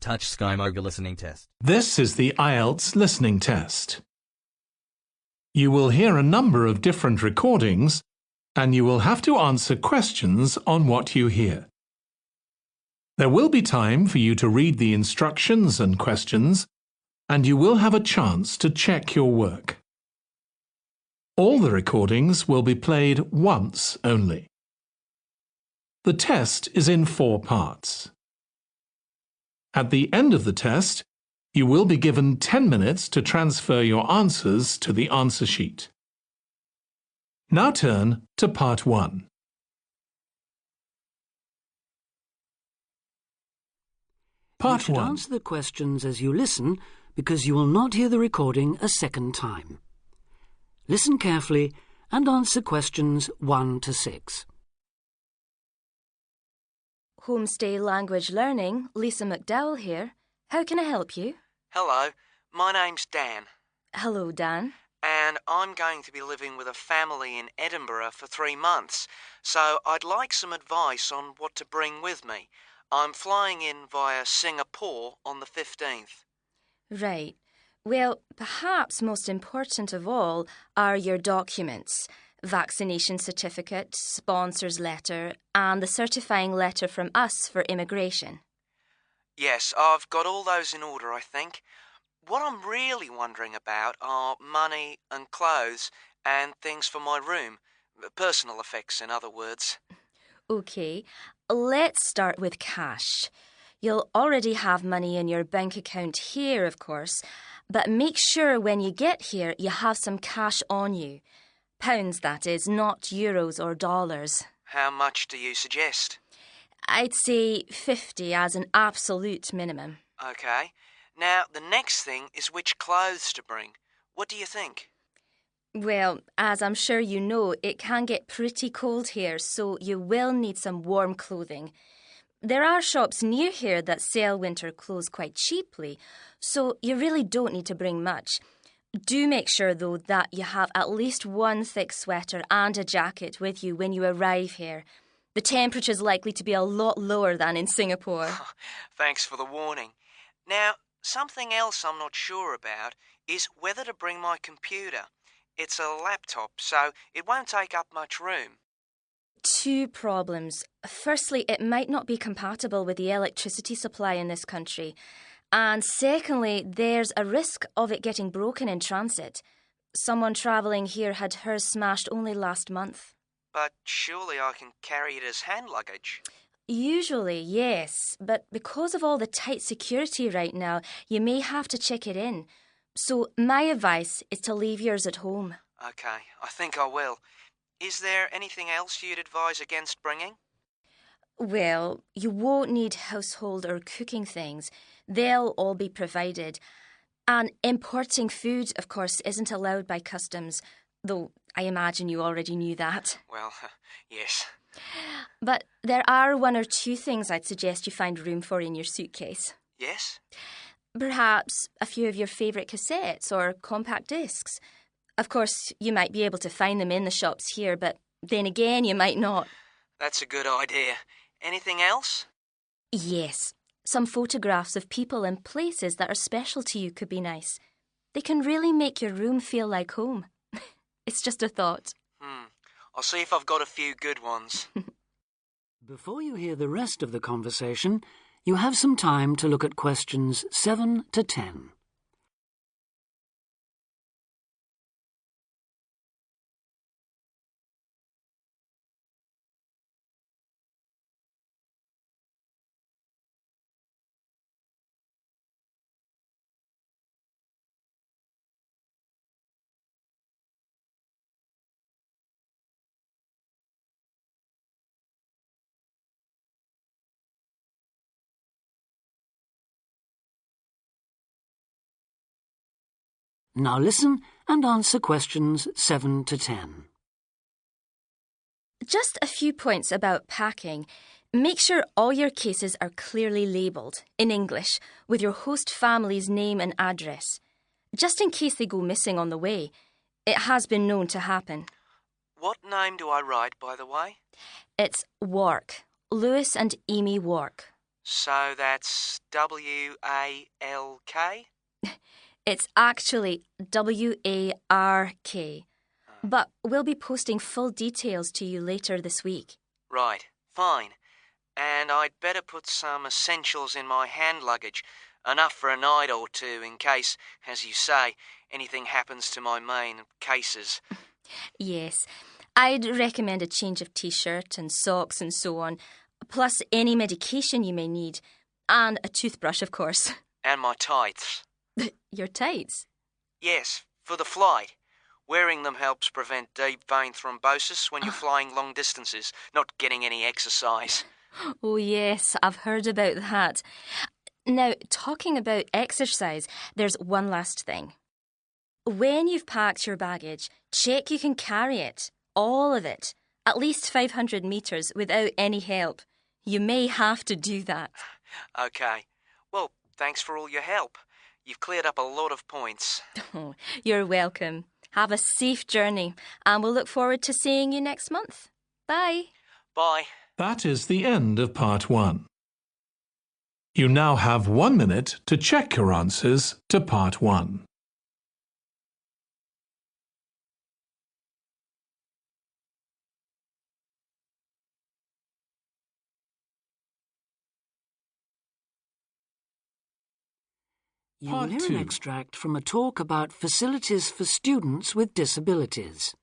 Touch Sky Moga listening test. This is the Ielts listening test. You will hear a number of different recordings, and you will have to answer questions on what you hear. There will be time for you to read the instructions and questions, and you will have a chance to check your work. All the recordings will be played once only. The test is in 4 parts. At the end of the test, you will be given 10 minutes to transfer your answers to the answer sheet. Now turn to Part 1. Part You should 1. answer the questions as you listen because you will not hear the recording a second time. Listen carefully and answer questions 1 to 6. Homestay Language Learning, Lisa McDowell here. How can I help you? Hello, my name's Dan, Hello, Dan. and I'm going to be living with a family in Edinburgh for 3 months, so I'd like some advice on what to bring with me. I'm flying in via Singapore on the 15th. Right. Well, perhaps most important of all are your documents. Vaccination certificate, sponsor's letter, and the certifying letter from us for immigration. Yes, I've got all those in order, I think. What I'm really wondering about are money and clothes and things for my room. Personal effects, in other words. OK, let's start with cash. You'll already have money in your bank account here, of course, but make sure when you get here you have some cash on you. Pounds, that is, not euros or dollars. How much do you suggest? I'd say 50 as an absolute minimum. OK. Now, the next thing is which clothes to bring. What do you think? Well, as I'm sure you know, it can get pretty cold here, so you will need some warm clothing. There are shops near here that sell winter clothes quite cheaply, so you really don't need to bring much. Do make sure, though, that you have at least one thick sweater and a jacket with you when you arrive here. The temperature's likely to be a lot lower than in Singapore. Thanks for the warning. Now, something else I'm not sure about is whether to bring my computer. It's a laptop, so it won't take up much room. 2 problems. Firstly, it might not be compatible with the electricity supply in this country. And secondly, there's a risk of it getting broken in transit. Someone travelling here had hers smashed only last month. But surely I can carry it as hand luggage. Usually, yes, but because of all the tight security right now, you may have to check it in. So my advice is to leave yours at home. OK, I think I will. Is there anything else you'd advise against bringing? Well, you won't need household or cooking things. They'll all be provided. And importing food, of course, isn't allowed by customs, though I imagine you already knew that. Well, yes. But there are 1 or 2 things I'd suggest you find room for in your suitcase. Yes? Perhaps a few of your favourite cassettes or compact discs. Of course, you might be able to find them in the shops here, but then again, you might not. That's a good idea. Anything else? Yes, some photographs of people and places that are special to you could be nice. They can really make your room feel like home. It's just a thought. I'll see if I've got a few good ones. Before you hear the rest of the conversation, you have some time to look at questions 7 to 10. Now listen and answer questions 7 to 10. Just a few points about packing. Make sure all your cases are clearly labelled, in English, with your host family's name and address. Just in case they go missing on the way. It has been known to happen. What name do I write, by the way? It's Wark. Lewis and Amy Wark. So that's W-A-L-K? It's actually W-A-R-K. But we'll be posting full details to you later this week. Right, fine. And I'd better put some essentials in my hand luggage, enough for a night or two in case, as you say, anything happens to my main cases. Yes, I'd recommend a change of t-shirt and socks and so on, plus any medication you may need, and a toothbrush, of course. And my tights. Your tights? Yes, for the flight. Wearing them helps prevent deep vein thrombosis when you're flying long distances, not getting any exercise. Oh yes, I've heard about that. Now, talking about exercise, there's one last thing. When you've packed your baggage, check you can carry it, all of it, at least 500 metres without any help. You may have to do that. OK. Well, thanks for all your help. You've cleared up a lot of points. Oh, you're welcome. Have a safe journey, and we'll look forward to seeing you next month. Bye. Bye. That is the end of part 1. You now have 1 minute to check your answers to part 1. You will Part hear 2. an extract from a talk about facilities for students with disabilities.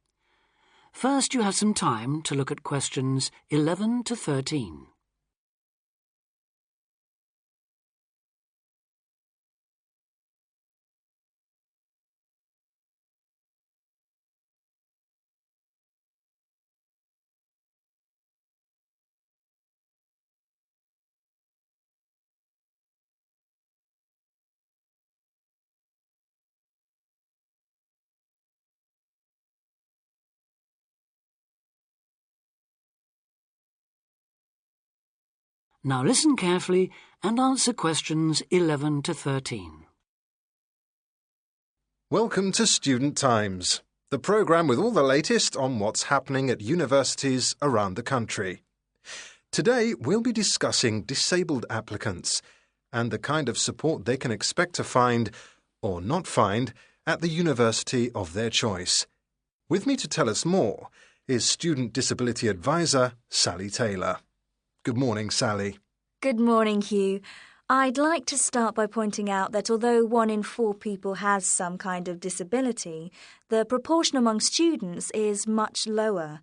First, you have some time to look at questions 11 to 13. Now listen carefully and answer questions 11 to 13. Welcome to Student Times, the programme with all the latest on what's happening at universities around the country. Today we'll be discussing disabled applicants and the kind of support they can expect to find, or not find, at the university of their choice. With me to tell us more is Student Disability Advisor Sally Taylor. Good morning, Sally. Good morning, Hugh. I'd like to start by pointing out that although 1 in 4 people has some kind of disability, the proportion among students is much lower.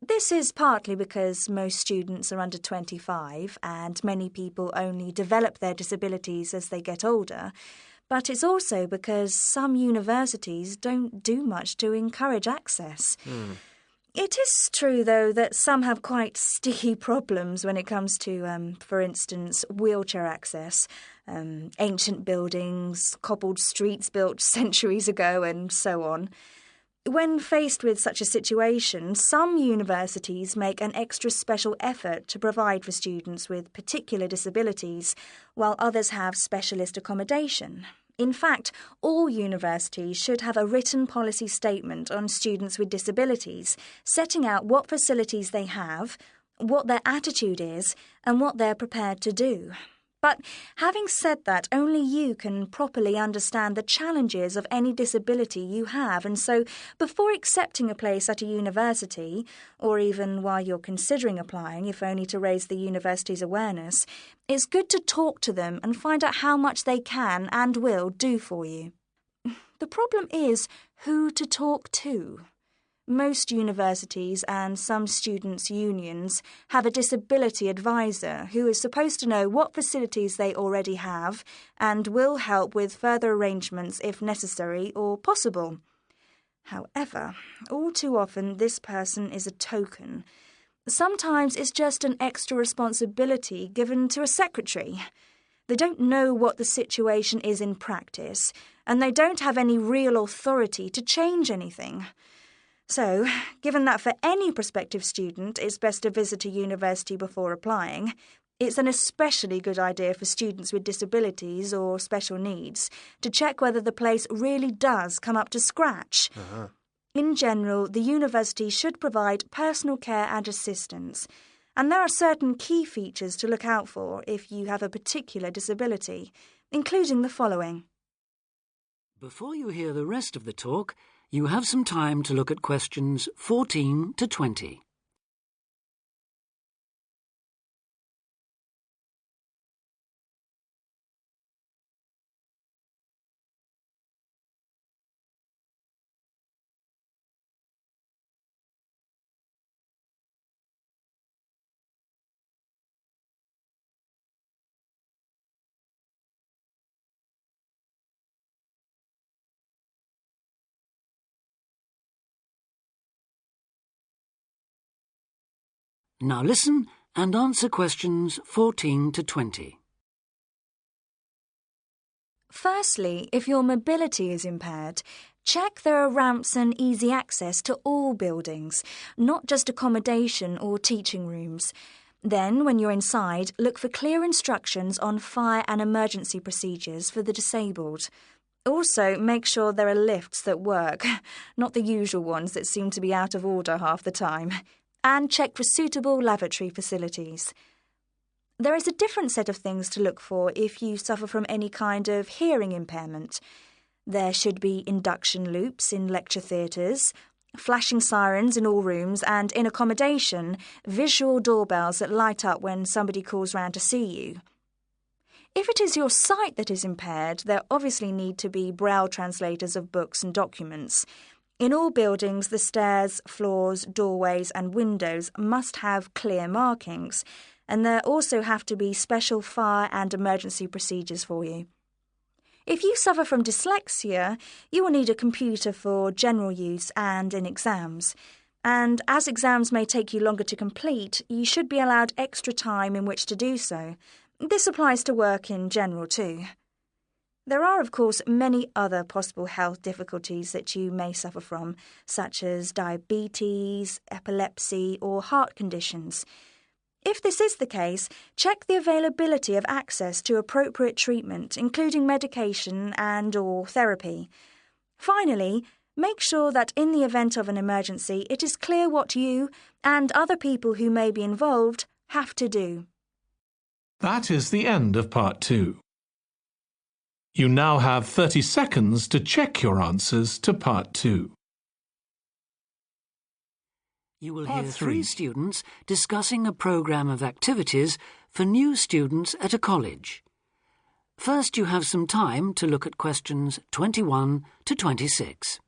This is partly because most students are under 25 and many people only develop their disabilities as they get older, but it's also because some universities don't do much to encourage access. It is true, though, that some have quite sticky problems when it comes to, for instance, wheelchair access, ancient buildings, cobbled streets built centuries ago, and so on. When faced with such a situation, some universities make an extra special effort to provide for students with particular disabilities, while others have specialist accommodation. In fact, all universities should have a written policy statement on students with disabilities, setting out what facilities they have, what their attitude is, and what they're prepared to do. But having said that, only you can properly understand the challenges of any disability you have, and so before accepting a place at a university, or even while you're considering applying, if only to raise the university's awareness, it's good to talk to them and find out how much they can and will do for you. The problem is who to talk to. Most universities and some students' unions have a disability advisor who is supposed to know what facilities they already have and will help with further arrangements if necessary or possible. However, all too often this person is a token. Sometimes it's just an extra responsibility given to a secretary. They don't know what the situation is in practice, and they don't have any real authority to change anything. So, given that for any prospective student it's best to visit a university before applying, it's an especially good idea for students with disabilities or special needs to check whether the place really does come up to scratch. In general, the university should provide personal care and assistance, and there are certain key features to look out for if you have a particular disability, including the following. Before you hear the rest of the talk, you have some time to look at questions 14 to 20. Now listen and answer questions 14 to 20. Firstly, if your mobility is impaired, check there are ramps and easy access to all buildings, not just accommodation or teaching rooms. Then, when you're inside, look for clear instructions on fire and emergency procedures for the disabled. Also, make sure there are lifts that work, not the usual ones that seem to be out of order half the time. And check for suitable lavatory facilities. There is a different set of things to look for if you suffer from any kind of hearing impairment. There should be induction loops in lecture theatres, flashing sirens in all rooms, and in accommodation, visual doorbells that light up when somebody calls round to see you. If it is your sight that is impaired, there obviously need to be braille translators of books and documents. In all buildings, the stairs, floors, doorways and windows must have clear markings, and there also have to be special fire and emergency procedures for you. If you suffer from dyslexia, you will need a computer for general use and in exams. And as exams may take you longer to complete, you should be allowed extra time in which to do so. This applies to work in general too. There are, of course, many other possible health difficulties that you may suffer from, such as diabetes, epilepsy, or heart conditions. If this is the case, check the availability of access to appropriate treatment, including medication and/or therapy. Finally, make sure that in the event of an emergency, it is clear what you and other people who may be involved have to do. That is the end of part 2. You now have 30 seconds to check your answers to part 2. You will Part hear 3. 3 students discussing a programme of activities for new students at a college. First, you have some time to look at questions 21 to 26.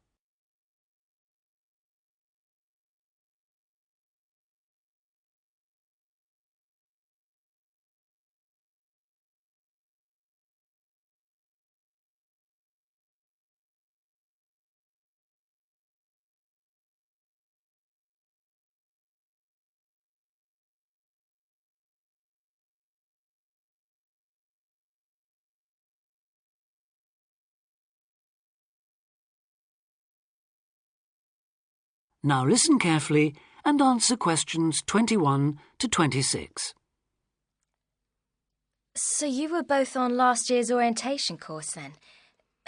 Now listen carefully and answer questions 21 to 26. So you were both on last year's orientation course then?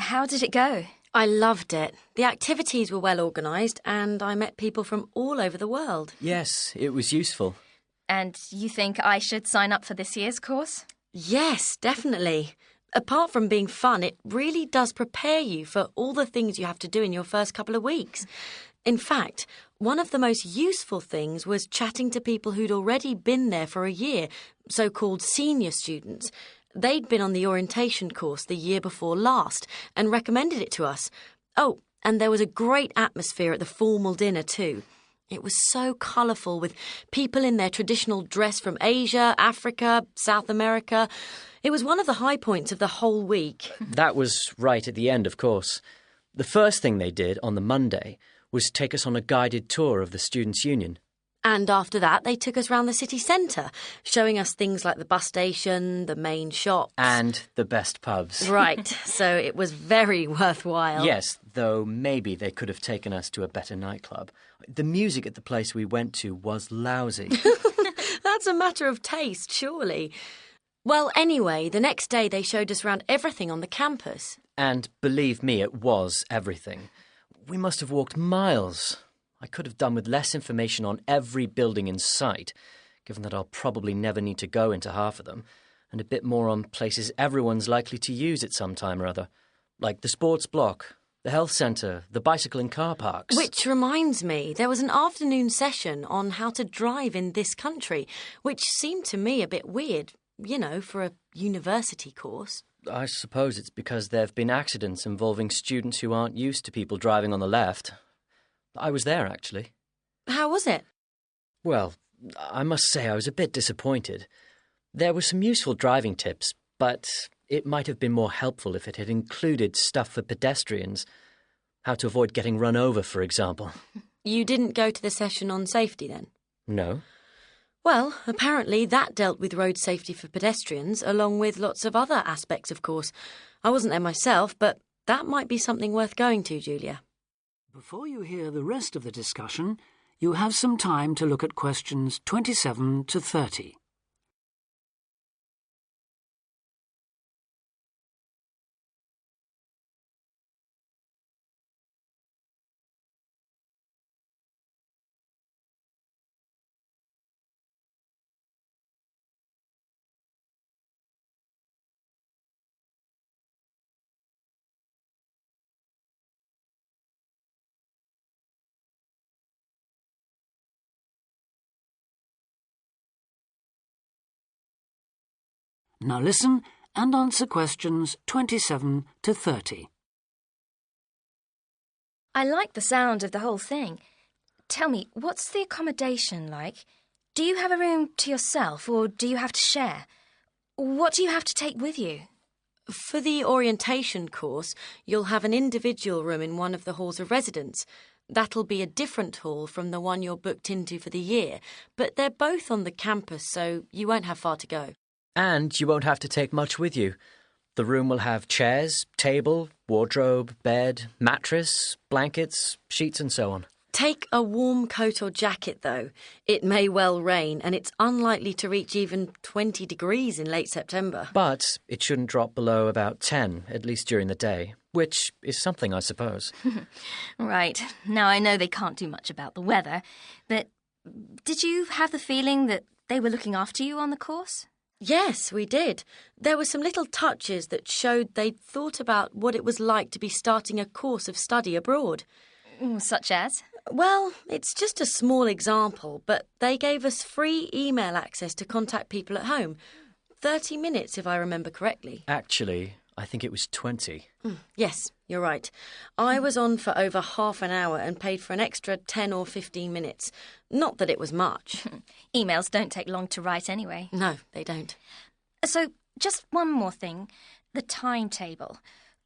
How did it go? I loved it. The activities were well organised and I met people from all over the world. Yes, it was useful. And you think I should sign up for this year's course? Yes, definitely. Apart from being fun, it really does prepare you for all the things you have to do in your first couple of weeks. In fact, one of the most useful things was chatting to people who'd already been there for a year, so-called senior students. They'd been on the orientation course the year before last and recommended it to us. Oh, and there was a great atmosphere at the formal dinner too. It was so colourful with people in their traditional dress from Asia, Africa, South America. It was one of the high points of the whole week. That was right at the end, of course. The first thing they did on the Monday was take us on a guided tour of the Students' Union. And after that, they took us round the city centre, showing us things like the bus station, the main shops. And the best pubs. Right, so it was very worthwhile. Yes, though maybe they could have taken us to a better nightclub. The music at the place we went to was lousy. That's a matter of taste, surely. Well, anyway, the next day they showed us around everything on the campus. And believe me, it was everything. We must have walked miles. I could have done with less information on every building in sight. given that I'll probably never need to go into half of them, and a bit more on places everyone's likely to use at some time or other, like the sports block, the health centre, the bicycle and car parks. Which reminds me, there was an afternoon session on how to drive in this country, which seemed to me a bit weird, for a university course. I suppose it's because there have been accidents involving students who aren't used to people driving on the left. I was there, actually. How was it? Well, I must say I was a bit disappointed. There were some useful driving tips, but it might have been more helpful if it had included stuff for pedestrians. How to avoid getting run over, for example. You didn't go to the session on safety, then? No. Well, apparently that dealt with road safety for pedestrians, along with lots of other aspects, of course. I wasn't there myself, but that might be something worth going to, Julia. Before you hear the rest of the discussion, you have some time to look at questions 27 to 30. Now listen and answer questions 27 to 30. I like the sound of the whole thing. Tell me, what's the accommodation like? Do you have a room to yourself, or do you have to share? What do you have to take with you? For the orientation course, you'll have an individual room in one of the halls of residence. That'll be a different hall from the one you're booked into for the year, but they're both on the campus, so you won't have far to go. And you won't have to take much with you. The room will have chairs, table, wardrobe, bed, mattress, blankets, sheets and so on. Take a warm coat or jacket, though. It may well rain, and it's unlikely to reach even 20 degrees in late September. But it shouldn't drop below about 10, at least during the day, which is something, I suppose. Right. Now, I know they can't do much about the weather, but did you have the feeling that they were looking after you on the course? Yes, we did. There were some little touches that showed they'd thought about what it was like to be starting a course of study abroad. Such as? Well, it's just a small example, but they gave us free email access to contact people at home. 30 minutes, if I remember correctly. Actually, I think it was 20. Yes, you're right. I was on for over half an hour and paid for an extra 10 or 15 minutes. Not that it was much. Emails don't take long to write anyway. No, they don't. So, just one more thing. The timetable.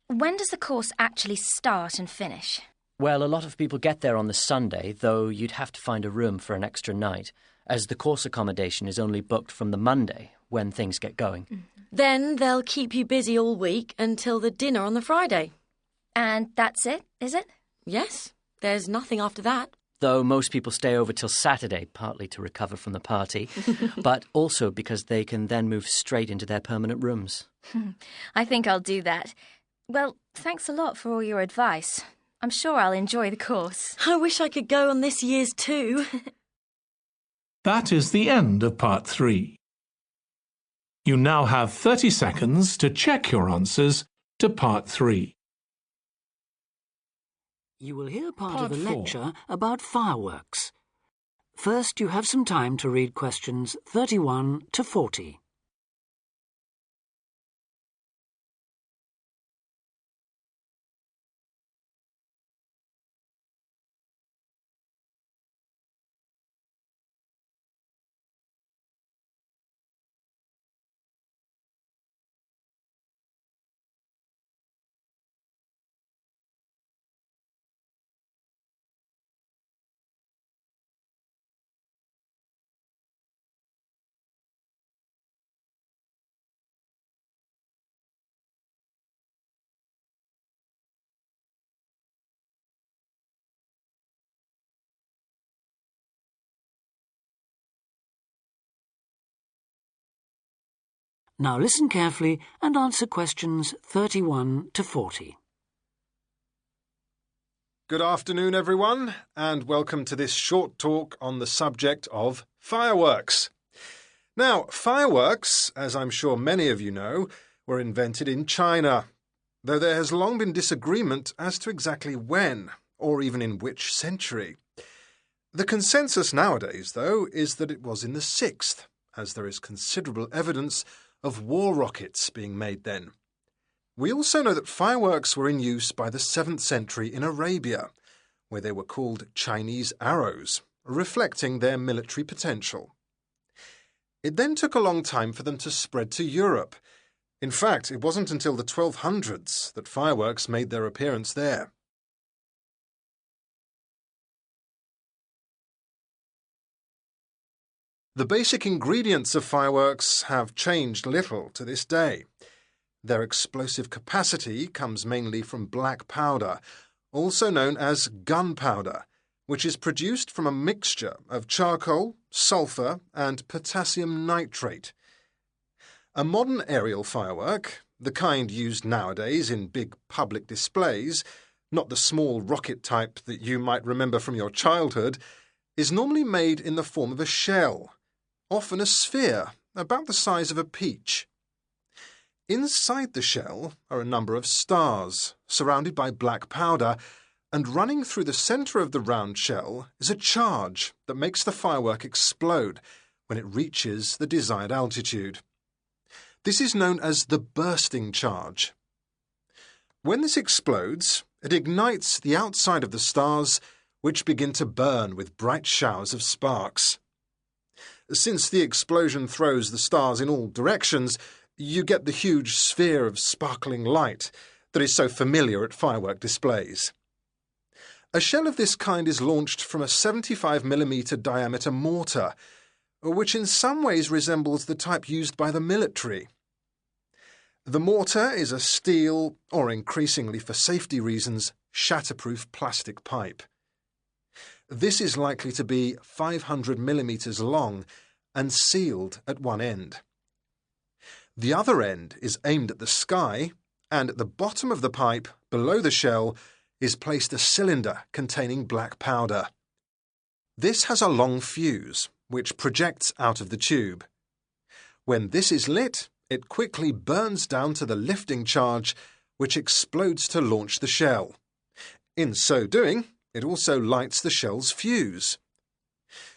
When does the course actually start and finish? Well, a lot of people get there on the Sunday, though you'd have to find a room for an extra night, as the course accommodation is only booked from the Monday, when things get going. Then they'll keep you busy all week until the dinner on the Friday. And that's it, is it? Yes, there's nothing after that. Though most people stay over till Saturday, partly to recover from the party, but also because they can then move straight into their permanent rooms. I think I'll do that. Well, thanks a lot for all your advice. I'm sure I'll enjoy the course. I wish I could go on this year's too. That is the end of part 3. You now have 30 seconds to check your answers to part 3. You will hear part Part of a 4. lecture about fireworks. First, you have some time to read questions 31 to 40. Now listen carefully and answer questions 31 to 40. Good afternoon, everyone, and welcome to this short talk on the subject of fireworks. Now, fireworks, as I'm sure many of you know, were invented in China, though there has long been disagreement as to exactly when, or even in which century. The consensus nowadays, though, is that it was in the 6th, as there is considerable evidence of war rockets being made then. We also know that fireworks were in use by the 7th century in Arabia, where they were called Chinese arrows, reflecting their military potential. It then took a long time for them to spread to Europe. In fact, it wasn't until the 1200s that fireworks made their appearance there. The basic ingredients of fireworks have changed little to this day. Their explosive capacity comes mainly from black powder, also known as gunpowder, which is produced from a mixture of charcoal, sulphur, and potassium nitrate. A modern aerial firework, the kind used nowadays in big public displays, not the small rocket type that you might remember from your childhood, is normally made in the form of a shell, often a sphere about the size of a peach. Inside the shell are a number of stars, surrounded by black powder, and running through the centre of the round shell is a charge that makes the firework explode when it reaches the desired altitude. This is known as the bursting charge. When this explodes, it ignites the outside of the stars, which begin to burn with bright showers of sparks. Since the explosion throws the stars in all directions, you get the huge sphere of sparkling light that is so familiar at firework displays. A shell of this kind is launched from a 75mm diameter mortar, which in some ways resembles the type used by the military. The mortar is a steel, or increasingly for safety reasons, shatterproof plastic pipe. This is likely to be 500mm long and sealed at one end. The other end is aimed at the sky, and at the bottom of the pipe, below the shell, is placed a cylinder containing black powder. This has a long fuse, which projects out of the tube. When this is lit, it quickly burns down to the lifting charge, which explodes to launch the shell. In so doing, it also lights the shell's fuse.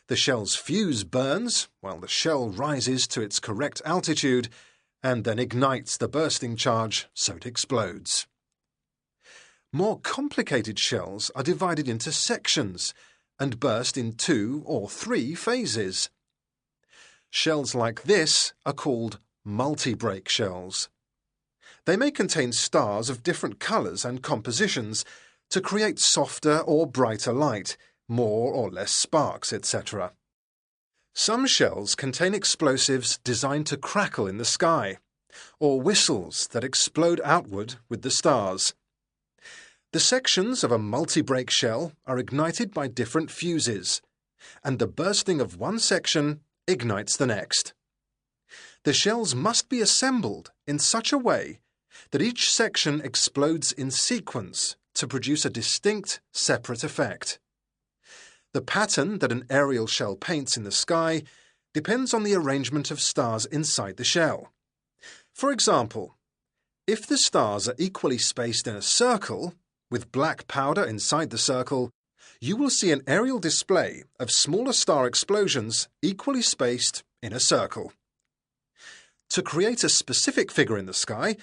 The shell's fuse burns while the shell rises to its correct altitude and then ignites the bursting charge so it explodes. More complicated shells are divided into sections and burst in 2 or 3 phases. Shells like this are called multi-break shells. They may contain stars of different colours and compositions to create softer or brighter light, more or less sparks, etc. Some shells contain explosives designed to crackle in the sky, or whistles that explode outward with the stars. The sections of a multi-break shell are ignited by different fuses, and the bursting of one section ignites the next. The shells must be assembled in such a way that each section explodes in sequence to produce a distinct, separate effect. The pattern that an aerial shell paints in the sky depends on the arrangement of stars inside the shell. For example, if the stars are equally spaced in a circle, with black powder inside the circle, you will see an aerial display of smaller star explosions equally spaced in a circle. To create a specific figure in the sky,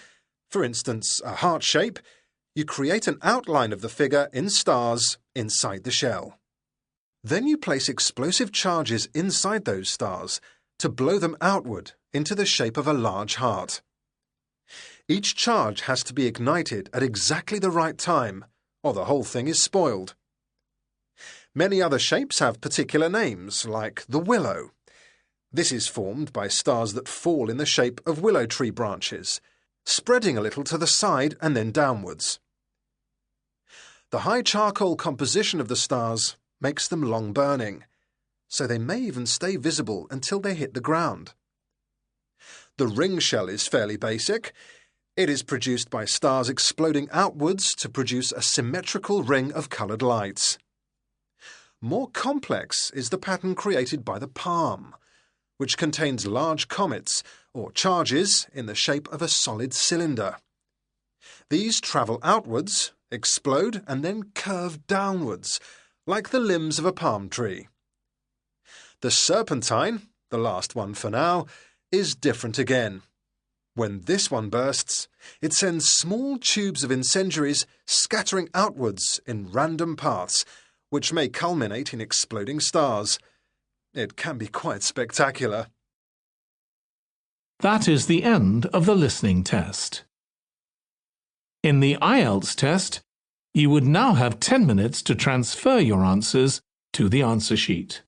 for instance a heart shape, you create an outline of the figure in stars inside the shell. Then you place explosive charges inside those stars to blow them outward into the shape of a large heart. Each charge has to be ignited at exactly the right time, or the whole thing is spoiled. Many other shapes have particular names, like the willow. This is formed by stars that fall in the shape of willow tree branches, spreading a little to the side and then downwards. The high charcoal composition of the stars makes them long-burning, so they may even stay visible until they hit the ground. The ring shell is fairly basic. It is produced by stars exploding outwards to produce a symmetrical ring of coloured lights. More complex is the pattern created by the palm, which contains large comets or charges in the shape of a solid cylinder. These travel outwards, explode and then curve downwards, like the limbs of a palm tree. The serpentine, the last one for now, is different again. When this one bursts, it sends small tubes of incendiaries scattering outwards in random paths, which may culminate in exploding stars. It can be quite spectacular. That is the end of the listening test. In the Ielts test, you would now have 10 minutes to transfer your answers to the answer sheet.